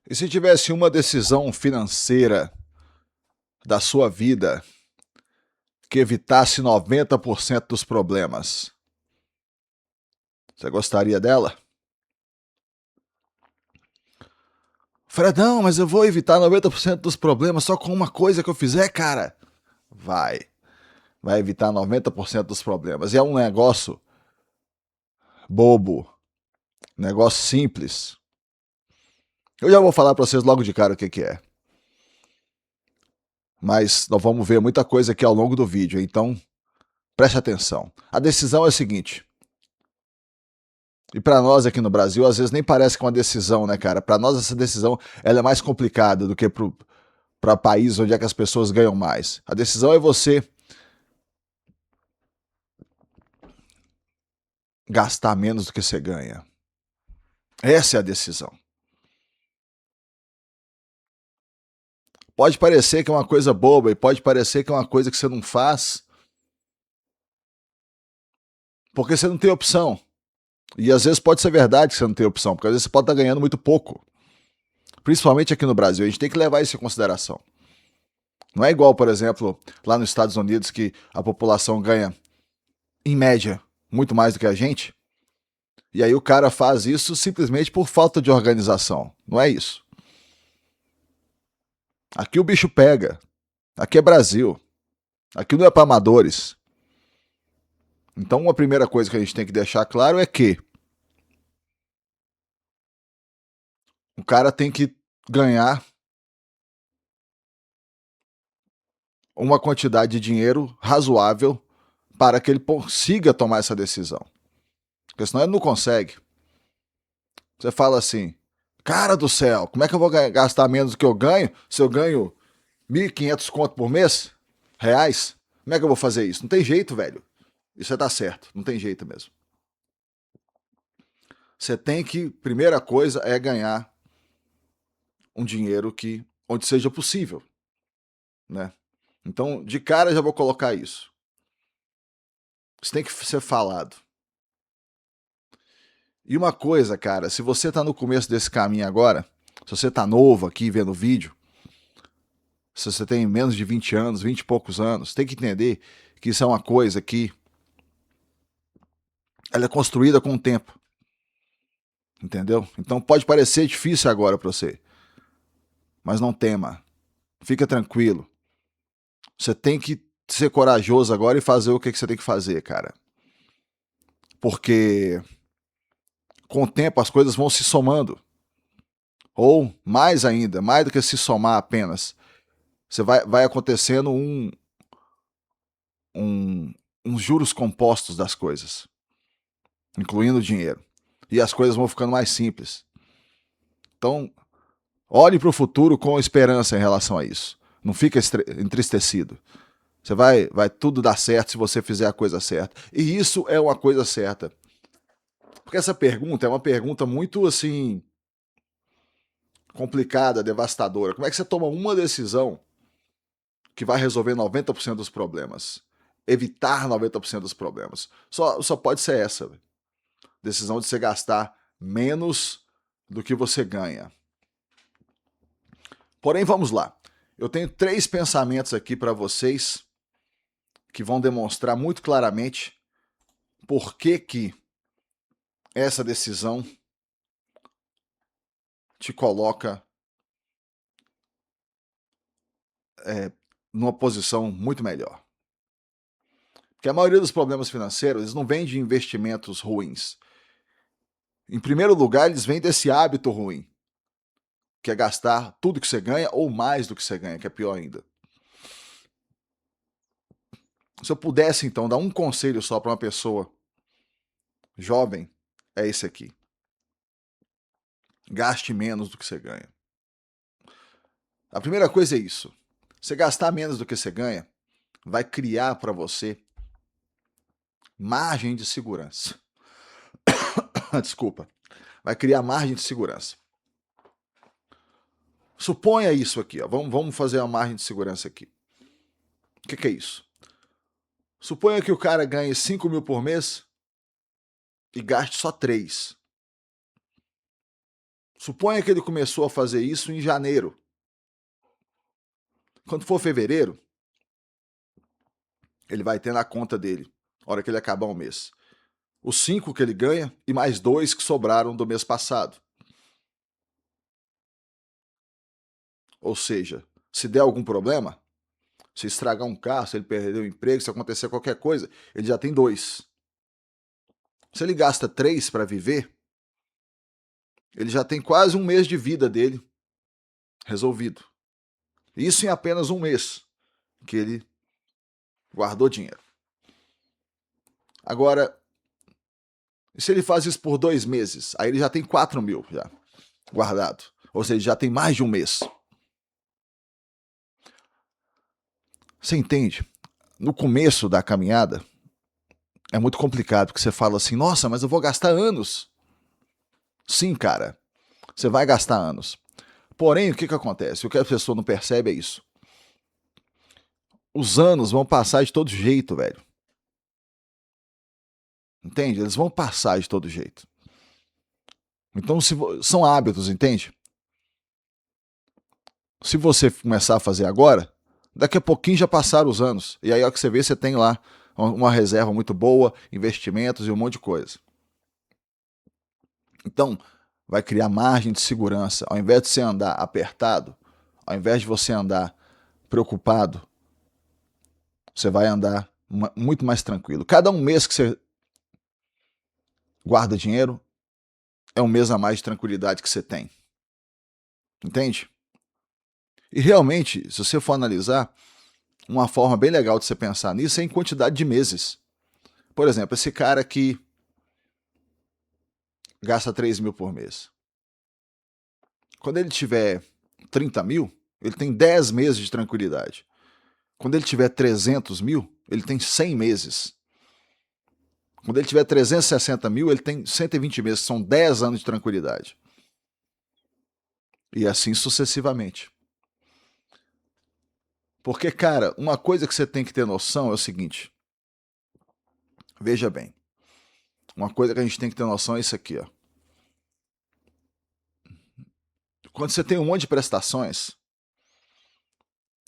E se tivesse uma decisão financeira da sua vida que evitasse 90% dos problemas, você gostaria dela? Fredão, mas eu vou evitar 90% dos problemas só com uma coisa que eu fizer, cara. Vai. Vai evitar 90% dos problemas. E é um negócio bobo, negócio simples. Eu já vou falar para vocês logo de cara o que é. Mas nós vamos ver muita coisa aqui ao longo do vídeo, então preste atenção. A decisão é a seguinte. E para nós aqui no Brasil, às vezes nem parece que é uma decisão, né, cara? Para nós essa decisão ela é mais complicada do que para países onde é que as pessoas ganham mais. A decisão é você gastar menos do que você ganha. Essa é a decisão. Pode parecer que é uma coisa boba e pode parecer que é uma coisa que você não faz porque você não tem opção. E às vezes pode ser verdade que você não tem opção, porque às vezes você pode estar ganhando muito pouco. Principalmente aqui no Brasil, a gente tem que levar isso em consideração. Não é igual, por exemplo, lá nos Estados Unidos, que a população ganha, em média, muito mais do que a gente. E aí o cara faz isso simplesmente por falta de organização. Não é isso. Aqui o bicho pega. Aqui é Brasil. Aqui não é para amadores. Então, uma primeira coisa que a gente tem que deixar claro é que o cara tem que ganhar uma quantidade de dinheiro razoável para que ele consiga tomar essa decisão. Porque senão ele não consegue. Você fala assim, cara do céu, como é que eu vou gastar menos do que eu ganho se eu ganho 1.500 conto por mês? Reais? Como é que eu vou fazer isso? Não tem jeito, velho. Isso tá certo, não tem jeito mesmo. Você tem que, primeira coisa é ganhar um dinheiro que onde seja possível, né? Então, de cara já vou colocar isso. Isso tem que ser falado. E uma coisa, cara, se você tá no começo desse caminho agora, se você tá novo aqui vendo o vídeo, se você tem menos de 20 anos, 20 e poucos anos, tem que entender que isso é uma coisa que ela é construída com o tempo. Entendeu? Então pode parecer difícil agora para você, mas não tema. Fica tranquilo. Você tem que ser corajoso agora e fazer o que você tem que fazer, cara. Porque com o tempo as coisas vão se somando. Ou mais ainda, mais do que se somar apenas, você vai acontecendo um, uns juros compostos das coisas, incluindo o dinheiro. E as coisas vão ficando mais simples. Então, olhe para o futuro com esperança em relação a isso. Não fica entristecido. Você vai tudo dar certo se você fizer a coisa certa. E isso é uma coisa certa. Porque essa pergunta é uma pergunta muito assim complicada, devastadora. Como é que você toma uma decisão que vai resolver 90% dos problemas? Evitar 90% dos problemas. Só pode ser essa. Decisão de você gastar menos do que você ganha. Porém, vamos lá. Eu tenho 3 pensamentos aqui para vocês que vão demonstrar muito claramente por que essa decisão te coloca numa posição muito melhor. Porque a maioria dos problemas financeiros eles não vêm de investimentos ruins. Em primeiro lugar, eles vêm desse hábito ruim, que é gastar tudo que você ganha ou mais do que você ganha, que é pior ainda. Se eu pudesse, então, dar um conselho só para uma pessoa jovem, é esse aqui. Gaste menos do que você ganha. A primeira coisa é isso. Você gastar menos do que você ganha vai criar para você margem de segurança. Desculpa. Vai criar margem de segurança. Suponha isso aqui, ó. Vamos fazer uma margem de segurança aqui. O que é isso? Suponha que o cara ganhe 5 mil por mês e gaste só 3. Suponha que ele começou a fazer isso em janeiro. Quando for fevereiro, ele vai ter na conta dele, na hora que ele acabar o mês, os 5 que ele ganha e mais 2 que sobraram do mês passado. Ou seja, se der algum problema, se estragar um carro, se ele perder o emprego, se acontecer qualquer coisa, ele já tem 2. Se ele gasta 3 para viver, ele já tem quase um mês de vida dele resolvido. Isso em apenas um mês que ele guardou dinheiro. Agora, se ele faz isso por 2 meses, aí ele já tem 4 mil já guardado. Ou seja, já tem mais de um mês. Você entende? No começo da caminhada, é muito complicado, porque você fala assim, nossa, mas eu vou gastar anos. Sim, cara, você vai gastar anos. Porém, o que acontece? O que a pessoa não percebe é isso. Os anos vão passar de todo jeito, velho. Entende? Eles vão passar de todo jeito. Então, são hábitos, entende? Se você começar a fazer agora, daqui a pouquinho já passaram os anos. E aí, ó, que você vê, você tem lá uma reserva muito boa, investimentos e um monte de coisa. Então, vai criar margem de segurança. Ao invés de você andar apertado, ao invés de você andar preocupado, você vai andar muito mais tranquilo. Cada um mês que você guarda dinheiro é um mês a mais de tranquilidade que você tem. Entende? E realmente, se você for analisar, uma forma bem legal de você pensar nisso é em quantidade de meses. Por exemplo, esse cara que gasta 3 mil por mês. Quando ele tiver 30 mil, ele tem 10 meses de tranquilidade. Quando ele tiver 300 mil, ele tem 100 meses. Quando ele tiver 360 mil, ele tem 120 meses. São 10 anos de tranquilidade. E assim sucessivamente. Porque, cara, uma coisa que você tem que ter noção é o seguinte. Veja bem. Uma coisa que a gente tem que ter noção é isso aqui, ó. Quando você tem um monte de prestações,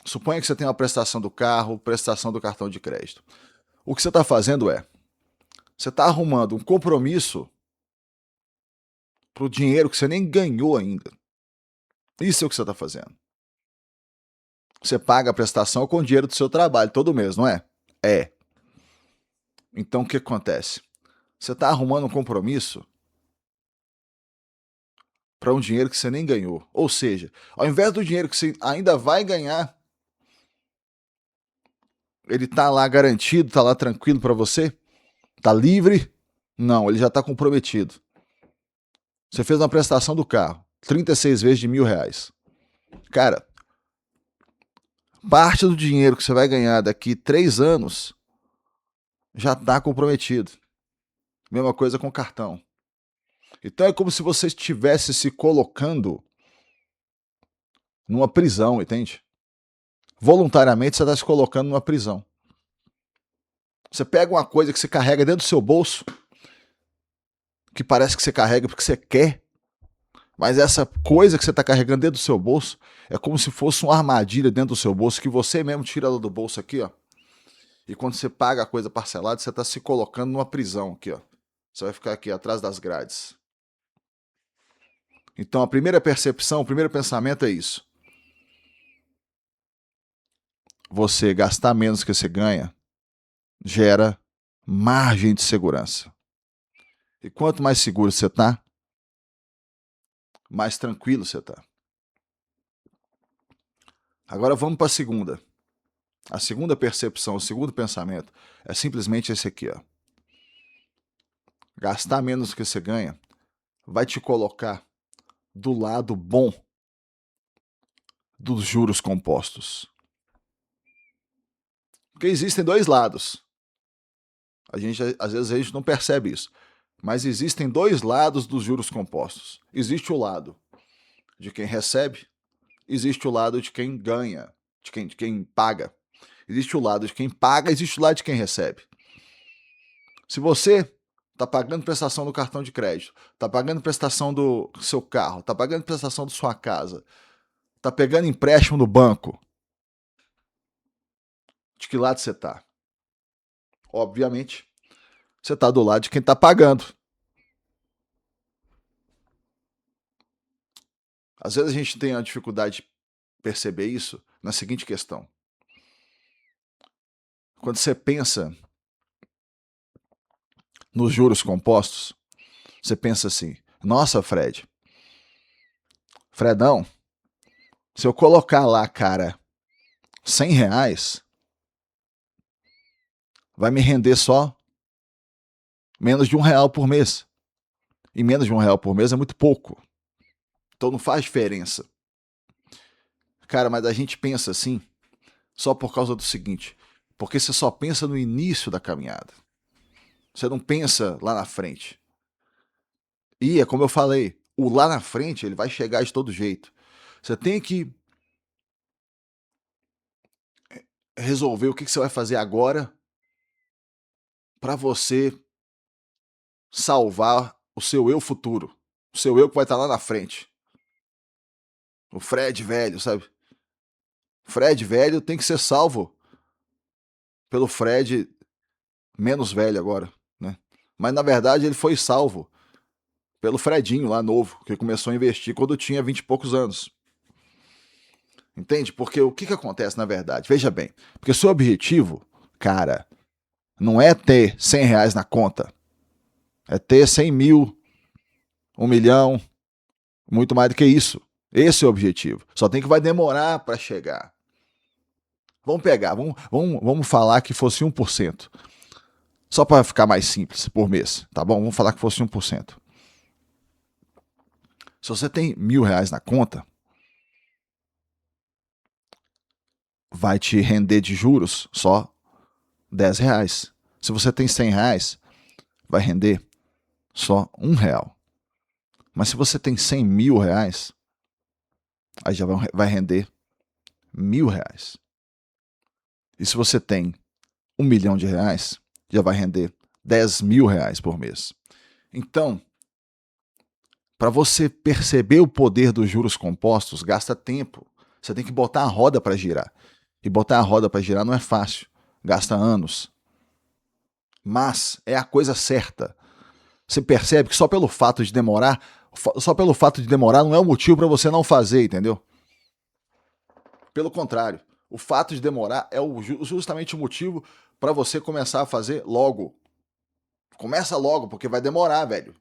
suponha que você tem uma prestação do carro, prestação do cartão de crédito. O que você está fazendo é, você está arrumando um compromisso para o dinheiro que você nem ganhou ainda. Isso é o que você está fazendo. Você paga a prestação com o dinheiro do seu trabalho todo mês, não é? É. Então o que acontece? Você está arrumando um compromisso para um dinheiro que você nem ganhou. Ou seja, ao invés do dinheiro que você ainda vai ganhar, ele está lá garantido, está lá tranquilo para você? Está livre? Não, ele já está comprometido. Você fez uma prestação do carro, 36 vezes de R$ 1.000. Cara, parte do dinheiro que você vai ganhar daqui 3 anos já está comprometido. Mesma coisa com cartão. Então é como se você estivesse se colocando numa prisão, entende? Voluntariamente você está se colocando numa prisão. Você pega uma coisa que você carrega dentro do seu bolso, que parece que você carrega porque você quer, mas essa coisa que você está carregando dentro do seu bolso é como se fosse uma armadilha dentro do seu bolso que você mesmo tira ela do bolso aqui, ó. E quando você paga a coisa parcelada, você está se colocando numa prisão aqui, ó. Você vai ficar aqui atrás das grades. Então a primeira percepção, o primeiro pensamento é isso. Você gastar menos que você ganha gera margem de segurança. E quanto mais seguro você está, mais tranquilo você está. Agora vamos para a segunda. A segunda percepção, o segundo pensamento é simplesmente esse aqui, ó. Gastar menos do que você ganha vai te colocar do lado bom dos juros compostos. Porque existem dois lados. Às vezes a gente não percebe isso. Mas existem dois lados dos juros compostos. Existe o lado de quem recebe, existe o lado de quem ganha, de quem paga. Existe o lado de quem paga, existe o lado de quem recebe. Se você tá pagando prestação do cartão de crédito, tá pagando prestação do seu carro, tá pagando prestação da sua casa, tá pegando empréstimo no banco. De que lado você tá? Obviamente, você tá do lado de quem tá pagando. Às vezes a gente tem a dificuldade de perceber isso na seguinte questão. Quando você pensa nos juros compostos, você pensa assim: nossa, Fredão, se eu colocar lá, cara, R$ 100, vai me render só menos de R$ 1 por mês. E menos de R$ 1 por mês é muito pouco. Então não faz diferença. Cara, mas a gente pensa assim só por causa do seguinte: porque você só pensa no início da caminhada. Você não pensa lá na frente. E é como eu falei, o lá na frente ele vai chegar de todo jeito. Você tem que resolver o que você vai fazer agora para você salvar o seu eu futuro. O seu eu que vai estar lá na frente. O Fred velho, sabe? Fred velho tem que ser salvo pelo Fred menos velho agora, né? Mas na verdade ele foi salvo pelo Fredinho lá novo, que começou a investir quando tinha 20 e poucos anos. Entende? Porque o que acontece na verdade? Veja bem, porque seu objetivo, cara, não é ter R$ 100 na conta, é ter 100 mil, 1 milhão, muito mais do que isso. Esse é o objetivo. Só tem que vai demorar para chegar. Vamos pegar, vamos falar que fosse 1%. Só para ficar mais simples por mês, tá bom? Vamos falar que fosse 1%. Se você tem R$ 1.000 na conta, vai te render de juros só R$ 10. Se você tem R$ 100, vai render só R$ 1. Mas se você tem 100 mil reais, aí já vai render R$ 1.000. E se você tem R$ 1 milhão, já vai render R$ 10.000 por mês. Então, para você perceber o poder dos juros compostos, gasta tempo. Você tem que botar a roda para girar. E botar a roda para girar não é fácil. Gasta anos. Mas é a coisa certa. Você percebe que só pelo fato de demorar, não é o motivo para você não fazer, entendeu? Pelo contrário, o fato de demorar é justamente o motivo para você começar a fazer logo. Começa logo, porque vai demorar, velho.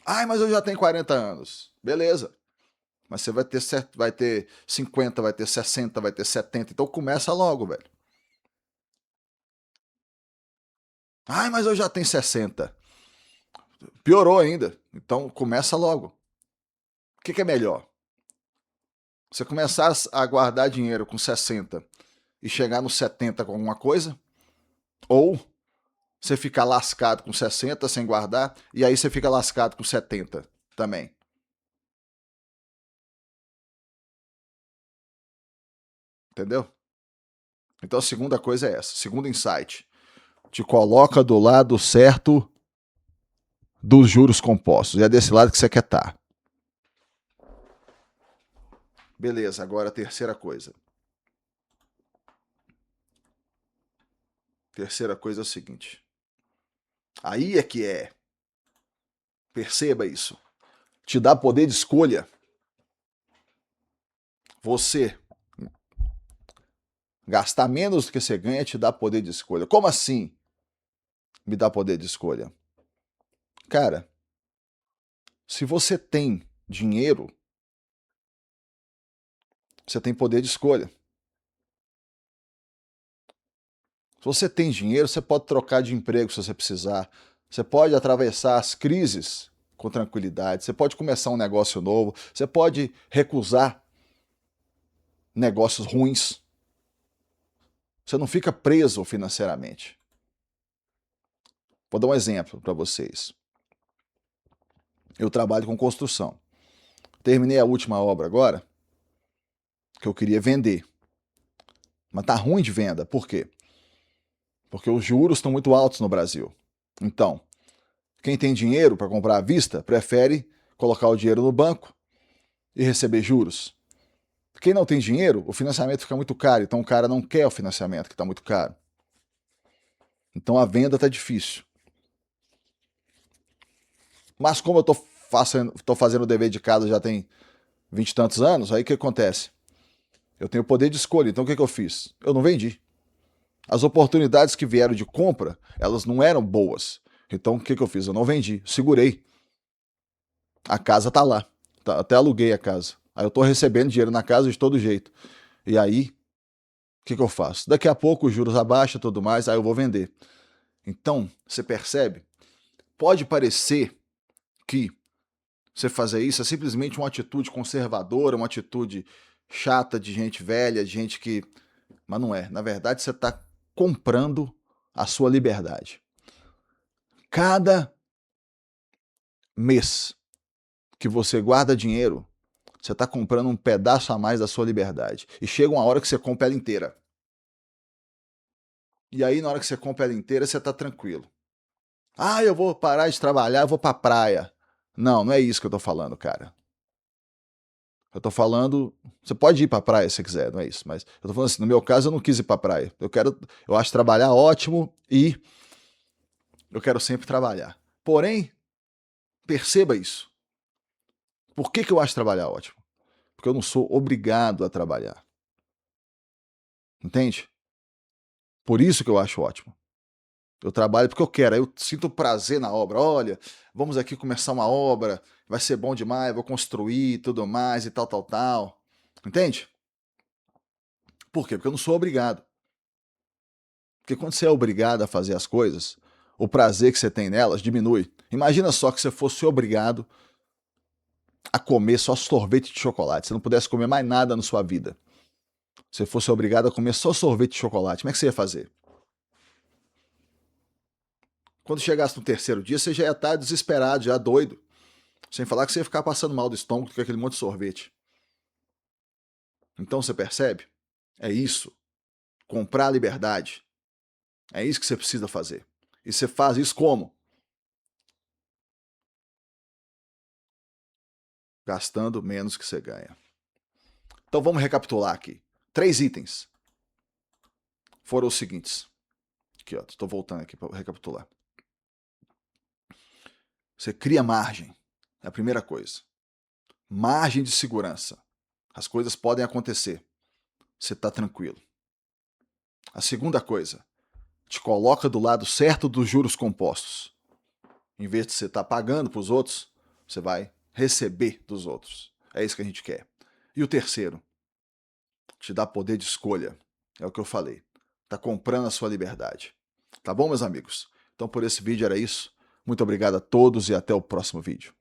Ai, mas eu já tenho 40 anos. Beleza. Mas você vai ter 50, vai ter 60, vai ter 70. Então começa logo, velho. Ai, mas eu já tenho 60. Piorou ainda. Então começa logo. O que é melhor? Você começar a guardar dinheiro com 60 e chegar nos 70 com alguma coisa? Ou você ficar lascado com 60 sem guardar e aí você fica lascado com 70 também? Entendeu? Então a segunda coisa é essa. Segundo insight. Te coloca do lado certo dos juros compostos. E é desse lado que você quer estar. Beleza, agora a terceira coisa. Terceira coisa é o seguinte. Aí é que é. Perceba isso. Te dá poder de escolha. Você gastar menos do que você ganha te dá poder de escolha. Como assim me dá poder de escolha? Cara, se você tem dinheiro, você tem poder de escolha. Se você tem dinheiro, você pode trocar de emprego se você precisar. Você pode atravessar as crises com tranquilidade. Você pode começar um negócio novo. Você pode recusar negócios ruins. Você não fica preso financeiramente. Vou dar um exemplo para vocês. Eu trabalho com construção. Terminei a última obra agora, que eu queria vender. Mas tá ruim de venda. Por quê? Porque os juros estão muito altos no Brasil. Então, quem tem dinheiro para comprar à vista prefere colocar o dinheiro no banco e receber juros. Quem não tem dinheiro, o financiamento fica muito caro, então o cara não quer o financiamento, que está muito caro. Então a venda está difícil. Mas como eu estou fazendo o dever de casa já tem 20 e tantos anos, aí o que acontece? Eu tenho poder de escolha, então o que eu fiz? Eu não vendi. As oportunidades que vieram de compra, elas não eram boas. Então o que eu fiz? Eu não vendi, segurei. A casa tá lá. Até aluguei a casa. Aí eu tô recebendo dinheiro na casa de todo jeito. E aí, o que eu faço? Daqui a pouco os juros abaixam e tudo mais, aí eu vou vender. Então, você percebe? Pode parecer que você fazer isso é simplesmente uma atitude conservadora, uma atitude chata de gente velha, de gente que. Mas não é. Na verdade, você está comprando a sua liberdade. Cada mês que você guarda dinheiro, você está comprando um pedaço a mais da sua liberdade. E chega uma hora que você compra ela inteira. E aí, na hora que você compra ela inteira, você está tranquilo. Ah, eu vou parar de trabalhar, eu vou para a praia. Não, não é isso que eu tô falando, cara. Eu tô falando, você pode ir pra praia se quiser, não é isso, mas eu tô falando assim, no meu caso eu não quis ir pra praia. Eu acho trabalhar ótimo e eu quero sempre trabalhar. Porém, perceba isso. Por que eu acho trabalhar ótimo? Porque eu não sou obrigado a trabalhar. Entende? Por isso que eu acho ótimo. Eu trabalho porque eu quero, aí eu sinto prazer na obra. Olha, vamos aqui começar uma obra, vai ser bom demais, vou construir tudo mais e tal, tal, tal. Entende? Por quê? Porque eu não sou obrigado. Porque quando você é obrigado a fazer as coisas, o prazer que você tem nelas diminui. Imagina só que você fosse obrigado a comer só sorvete de chocolate. Você não pudesse comer mais nada na sua vida. Você fosse obrigado a comer só sorvete de chocolate. Como é que você ia fazer? Quando chegasse no terceiro dia, você já ia estar desesperado, já doido. Sem falar que você ia ficar passando mal do estômago com aquele monte de sorvete. Então você percebe? É isso. Comprar a liberdade. É isso que você precisa fazer. E você faz isso como? Gastando menos que você ganha. Então vamos recapitular aqui. 3 itens foram os seguintes. Aqui, ó, estou voltando aqui para recapitular. Você cria margem. É a primeira coisa. Margem de segurança. As coisas podem acontecer. Você está tranquilo. A segunda coisa, te coloca do lado certo dos juros compostos. Em vez de você estar pagando para os outros, você vai receber dos outros. É isso que a gente quer. E o terceiro, te dá poder de escolha. É o que eu falei. Está comprando a sua liberdade. Tá bom, meus amigos? Então por esse vídeo era isso. Muito obrigado a todos e até o próximo vídeo.